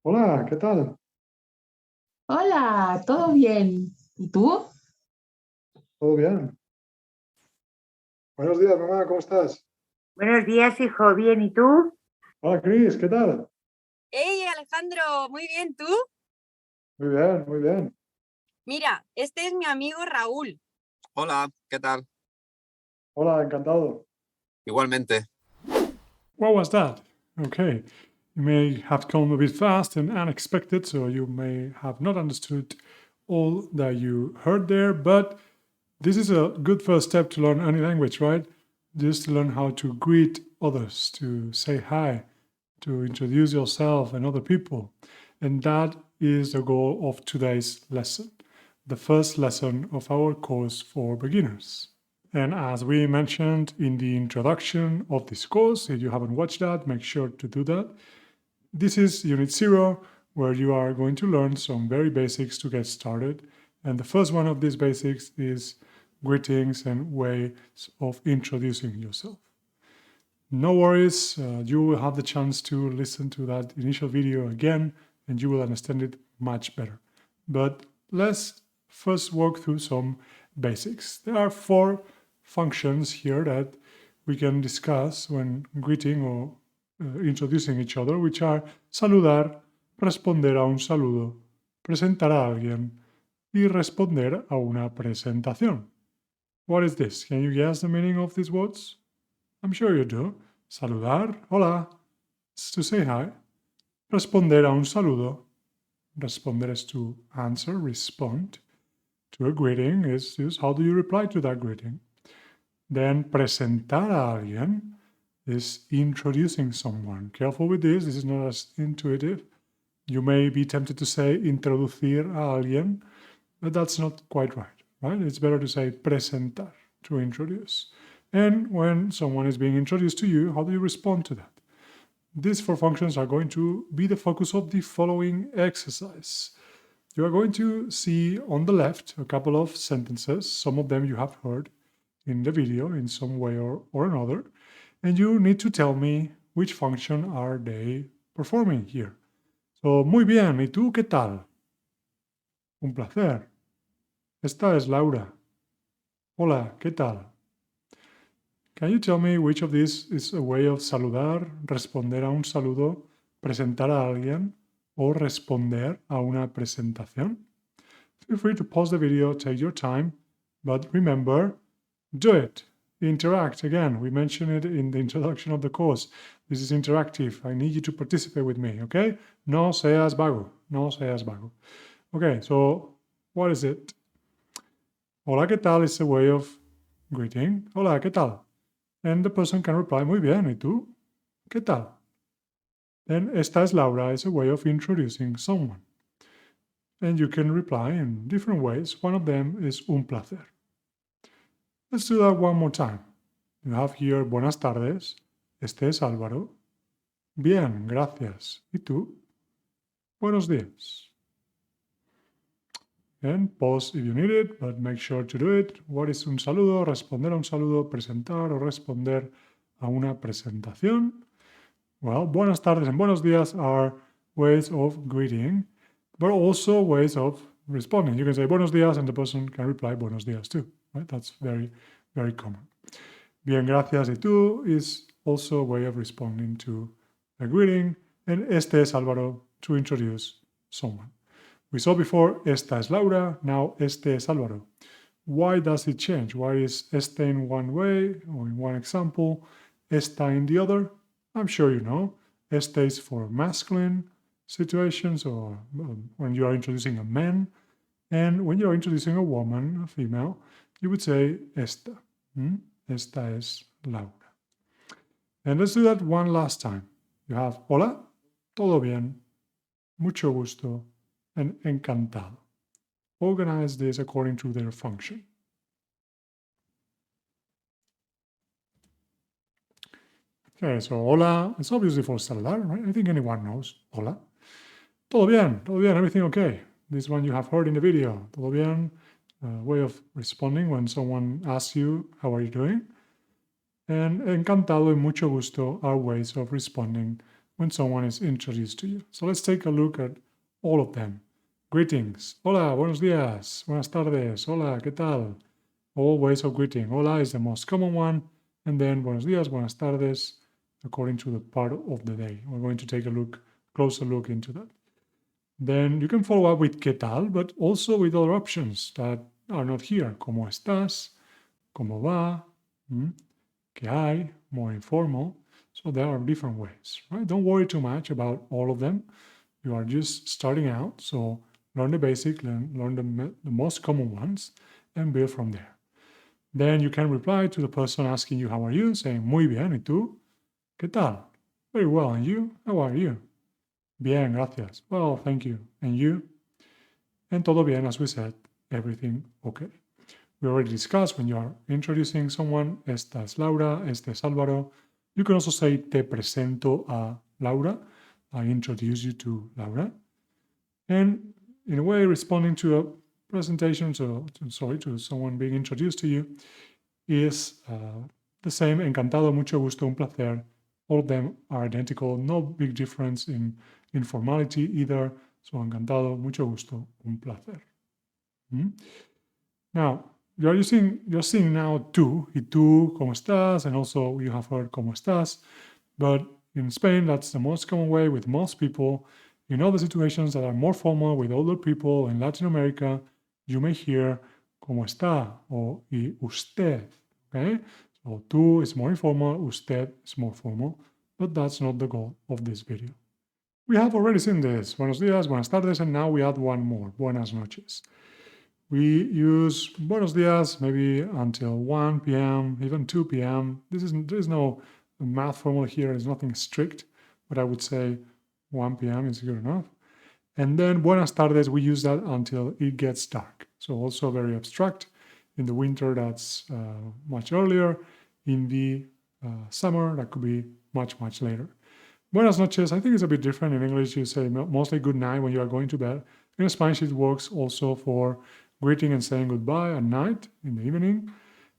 Hola, ¿qué tal? Hola, ¿todo bien? ¿Y tú? ¿Todo bien? Buenos días, mamá, ¿cómo estás? Buenos días, hijo. Bien, ¿y tú? Hola, Cris, ¿qué tal? Hey Alejandro, muy bien, ¿tú? Muy bien, muy bien. Mira, este es mi amigo Raúl. Hola, ¿qué tal? Hola, encantado. Igualmente. What was that? Okay, you may have come a bit fast and unexpected, so you may have not understood all that you heard there, but this is a good first step to learn any language, right? Just to learn how to greet others, to say hi, to introduce yourself and other people. And that is the goal of today's lesson, the first lesson of our course for beginners. And as we mentioned in the introduction of this course, if you haven't watched that, make sure to do that. This is Unit 0, where you are going to learn some very basics to get started. And the first one of these basics is greetings and ways of introducing yourself. No worries, you will have the chance to listen to that initial video again and you will understand it much better. But let's first walk through some basics. There are 4 functions here that we can discuss when greeting or introducing each other, which are saludar, responder a un saludo, presentar a alguien y responder a una presentación. What is this? Can you guess the meaning of these words? I'm sure you do. Saludar, hola, is to say hi. Responder a un saludo. Responder is to answer, respond. To a greeting is just how do you reply to that greeting. Then presentar a alguien is introducing someone. Careful with this is not as intuitive. You may be tempted to say introducir a alguien, but that's not quite right? It's better to say presentar, to introduce. And when someone is being introduced to you, how do you respond to that? These 4 functions are going to be the focus of the following exercise. You are going to see on the left a couple of sentences. Some of them you have heard in the video in some way or another. And you need to tell me which function are they performing here. So, muy bien. ¿Y tú qué tal? Un placer. Esta es Laura. Hola, ¿qué tal? Can you tell me which of these is a way of saludar, responder a un saludo, presentar a alguien o responder a una presentación? Feel free to pause the video, take your time, but remember, do it. Interact. Again, we mentioned it in the introduction of the course. This is interactive. I need you to participate with me, okay? No seas vago. No seas vago. Okay, so what is it? Hola, ¿qué tal? Is a way of greeting. Hola, ¿qué tal? And the person can reply, muy bien, ¿y tú? ¿Qué tal? Then esta es Laura is a way of introducing someone. And you can reply in different ways. One of them is un placer. Let's do that one more time. You have here buenas tardes. Este es Álvaro. Bien, gracias. ¿Y tú? Buenos días. And pause if you need it, but make sure to do it. What is un saludo? Responder a un saludo, presentar o responder a una presentación. Well, buenas tardes and buenos días are ways of greeting, but also ways of responding. You can say buenos días and the person can reply buenos días too, right? That's very, very common. Bien, gracias y tú is also a way of responding to a greeting. And este es Álvaro to introduce someone. We saw before, esta es Laura, now este es Álvaro. Why does it change? Why is este in one way or in one example, esta in the other? I'm sure you know. Este is for masculine situations or when you are introducing a man. And when you're introducing a woman, a female, you would say esta. Esta es Laura. And let's do that one last time. You have hola, todo bien, mucho gusto, and encantado. Organize this according to their function. Okay, so hola, it's obviously for saludar, right? I think anyone knows hola. Todo bien, everything okay. This one you have heard in the video. Todo bien, way of responding when someone asks you, how are you doing? And encantado and mucho gusto are ways of responding when someone is introduced to you. So let's take a look at all of them. Greetings. Hola, buenos días. Buenas tardes. Hola, ¿qué tal? All ways of greeting. Hola is the most common one. And then buenos días, buenas tardes, according to the part of the day. We're going to take a closer look into that. Then you can follow up with ¿qué tal?, but also with other options that are not here. ¿Cómo estás? ¿Cómo va? ¿Qué hay? More informal. So there are different ways, right? Don't worry too much about all of them. You are just starting out, so learn the basic, learn the most common ones, and build from there. Then you can reply to the person asking you how are you, saying muy bien, ¿y tú? ¿Qué tal? Very well, and you? How are you? Bien, gracias. Well, thank you. And you? And todo bien, as we said, everything okay. We already discussed when you are introducing someone, esta es Laura, este es Álvaro. You can also say te presento a Laura. I introduce you to Laura. And in a way, responding to a presentation, to someone being introduced to you, is the same. Encantado, mucho gusto, un placer. All of them are identical. No big difference in informality either. So encantado, mucho gusto, un placer. Now, you're seeing now tú, y tú, ¿cómo estás? And also you have heard ¿cómo estás? But in Spain, that's the most common way with most people. In other situations that are more formal with older people in Latin America, you may hear ¿cómo está? Or y usted, okay? So tú is more informal, usted is more formal, but that's not the goal of this video. We have already seen this, buenos días, buenas tardes, and now we add one more, buenas noches. We use buenos días maybe until 1 p.m., even 2 p.m. There is no math formula here, there's nothing strict, but I would say 1 p.m. is good enough. And then buenas tardes, we use that until it gets dark. So also very abstract. In the winter, that's much earlier. In the summer, that could be much, much later. Buenas noches, I think it's a bit different. In English, you say mostly good night when you are going to bed. In Spanish, it works also for greeting and saying goodbye at night, in the evening,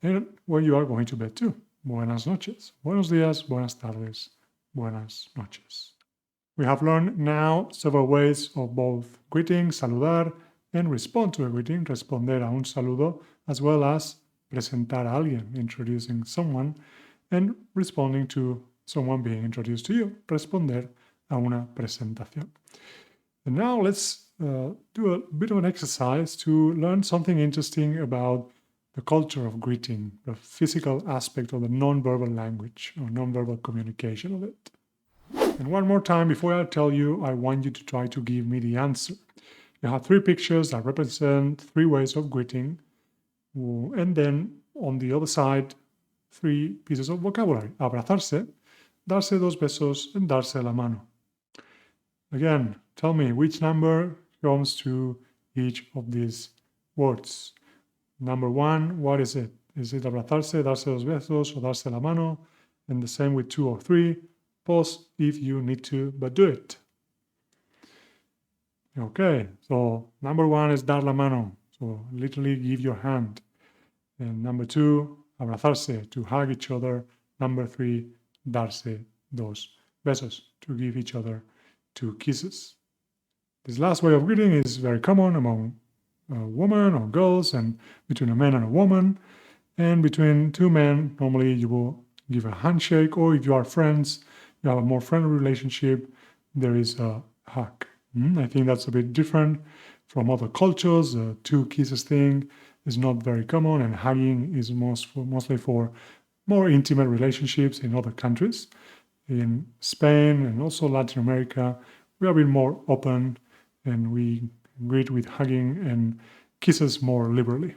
and when you are going to bed too. Buenas noches. Buenos días, buenas tardes, buenas noches. We have learned now several ways of both greeting, saludar, and respond to a greeting, responder a un saludo, as well as presentar a alguien, introducing someone, and responding to someone being introduced to you, responder a una presentación. And now let's do a bit of an exercise to learn something interesting about the culture of greeting, the physical aspect of the non-verbal language or non-verbal communication of it. And one more time, before I tell you, I want you to try to give me the answer. You have 3 pictures that represent 3 ways of greeting, and then on the other side, 3 pieces of vocabulary. Abrazarse, darse 2 besos, and darse la mano. Again, tell me which number comes to each of these words. Number 1, what is it? Is it abrazarse, darse 2 besos, or darse la mano? And the same with 2 or 3. Pause if you need to, but do it. Okay, so number 1 is dar la mano, so literally give your hand. And number 2, abrazarse, to hug each other. Number 3, darse 2 besos, to give each other 2 kisses. This last way of greeting is very common among women or girls, and between a man and a woman. And between 2 men, normally you will give a handshake, or if you are friends, you have a more friendly relationship, there is a hug. I think that's a bit different from other cultures. The 2 kisses thing is not very common, and hugging is mostly for more intimate relationships in other countries. In Spain and also Latin America, we are a bit more open, and we greet with hugging and kisses more liberally.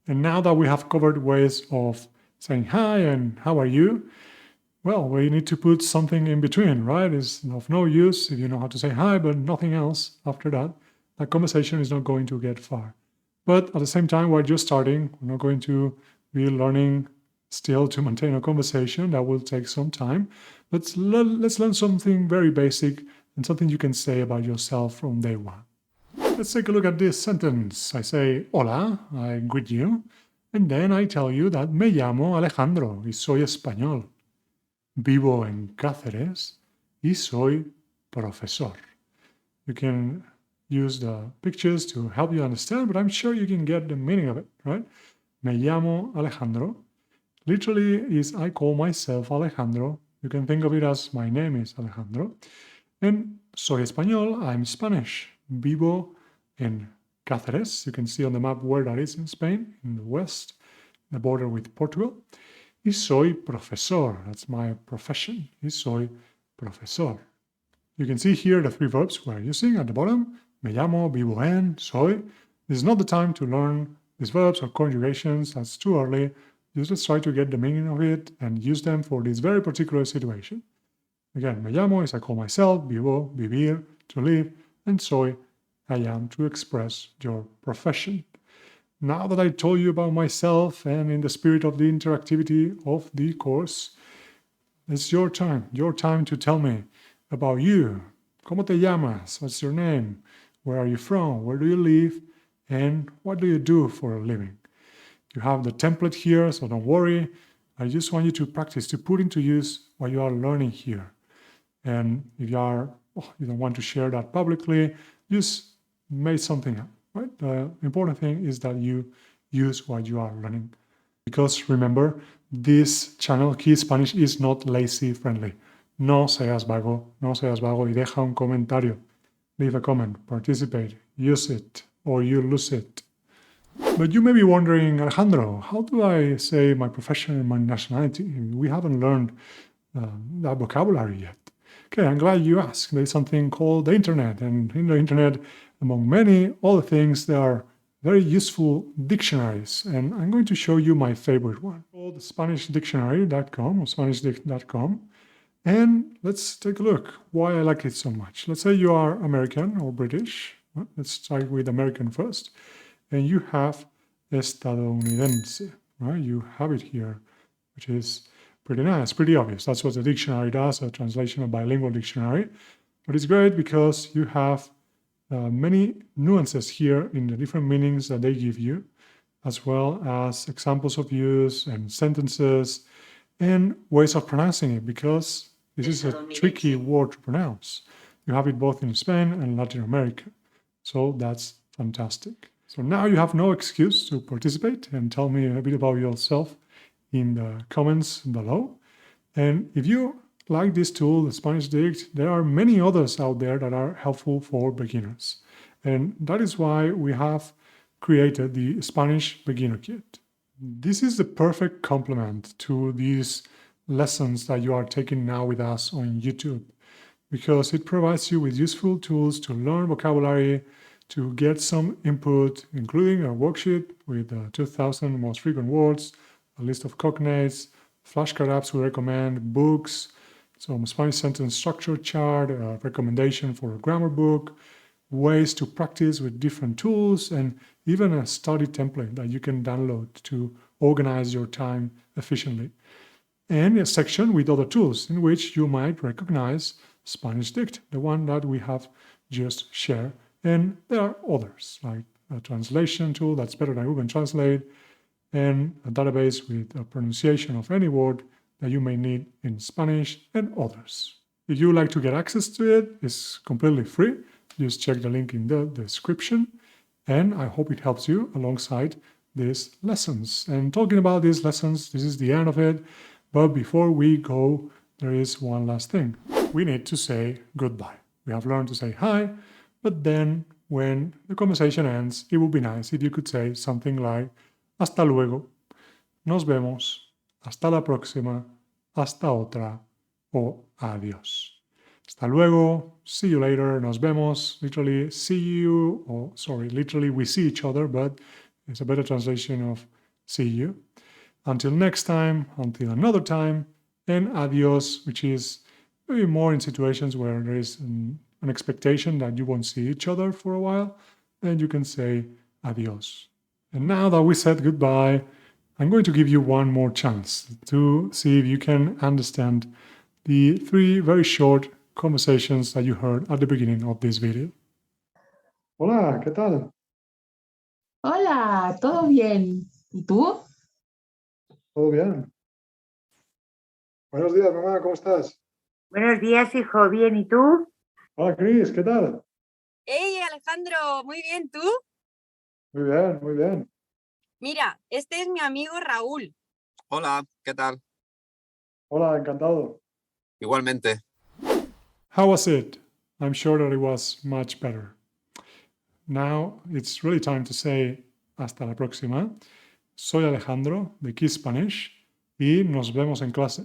And now that we have covered ways of saying hi and how are you, well, we need to put something in between, right? It's of no use if you know how to say hi, but nothing else after that. That conversation is not going to get far. But at the same time, while you're starting, we're not going to be learning still to maintain a conversation. That will take some time. But let's learn something very basic and something you can say about yourself from day one. Let's take a look at this sentence. I say, hola, I greet you. And then I tell you that me llamo Alejandro y soy español. Vivo en Cáceres y soy profesor. You can use the pictures to help you understand, but I'm sure you can get the meaning of it, right? Me llamo Alejandro. Literally is I call myself Alejandro. You can think of it as my name is Alejandro. And soy español, I'm Spanish. Vivo en Cáceres. You can see on the map where that is in Spain, in the west, the border with Portugal. Y soy profesor. That's my profession. Y soy profesor. You can see here the three verbs we're using at the bottom. Me llamo, vivo en, soy. This is not the time to learn these verbs or conjugations. That's too early. Just let's try to get the meaning of it and use them for this very particular situation. Again, me llamo is I call myself, vivo, vivir, to live, and soy, I am, to express your profession. Now that I told you about myself and in the spirit of the interactivity of the course, it's your time to tell me about you. ¿Cómo te llamas? What's your name? Where are you from? Where do you live? And what do you do for a living? You have the template here, so don't worry. I just want you to practice, to put into use what you are learning here. And if you don't want to share that publicly, just make something up, right? The important thing is that you use what you are learning. Because remember, this channel, Key Spanish, is not lazy friendly. No seas vago y deja un comentario. Leave a comment, participate, use it, or you lose it. But you may be wondering, Alejandro, how do I say my profession and my nationality? We haven't learned that vocabulary yet. Okay, I'm glad you asked. There's something called the internet, and in the internet, among many other things, there are very useful dictionaries, and I'm going to show you my favorite one, called SpanishDictionary.com or SpanishDict.com. And let's take a look why I like it so much. Let's say you are American or British. Well, let's start with American first. And you have estadounidense, right? You have it here, which is pretty nice, pretty obvious. That's what the dictionary does, a translation of bilingual dictionary. But it's great because you have many nuances here in the different meanings that they give you, as well as examples of use and sentences and ways of pronouncing it, because this is a tricky word to pronounce. You have it both in Spain and Latin America. So that's fantastic. So now you have no excuse to participate and tell me a bit about yourself in the comments below. And if you like this tool, the Spanish Dict, there are many others out there that are helpful for beginners. And that is why we have created the Spanish Beginner Kit. This is the perfect complement to these lessons that you are taking now with us on YouTube, because it provides you with useful tools to learn vocabulary, to get some input, including a worksheet with 2,000 most frequent words, a list of cognates, flashcard apps we recommend, books, some Spanish sentence structure chart, a recommendation for a grammar book, ways to practice with different tools, and even a study template that you can download to organize your time efficiently. And a section with other tools in which you might recognize Spanish Dict, the one that we have just shared. And there are others, like a translation tool that's better than Google Translate, and a database with a pronunciation of any word that you may need in Spanish, and others. If you would like to get access to it, it's completely free. Just check the link in the description, and I hope it helps you alongside these lessons. And talking about these lessons, this is the end of it, but before we go, there is one last thing. We need to say goodbye. We have learned to say hi, but then when the conversation ends, it would be nice if you could say something like hasta luego, nos vemos, hasta la próxima, hasta otra, o adiós. Hasta luego, see you later, nos vemos, literally see you, or sorry, literally we see each other, but it's a better translation of see you. Until next time, until another time, and adiós, which is maybe more in situations where there is an expectation that you won't see each other for a while, then you can say adiós. And now that we said goodbye, I'm going to give you one more chance to see if you can understand the 3 very short conversations that you heard at the beginning of this video. Hola, ¿qué tal? Hola, ¿todo bien? ¿Y tú? ¿Todo bien? Buenos días, mamá, ¿cómo estás? Buenos días, hijo. Bien, ¿y tú? Hola, Chris, ¿qué tal? Hey Alejandro, muy bien, ¿tú? Muy bien, muy bien. Mira, este es mi amigo Raúl. Hola, ¿qué tal? Hola, encantado. Igualmente. How was it? I'm sure that it was much better. Now it's really time to say hasta la próxima. Soy Alejandro de Key Spanish y nos vemos en clase.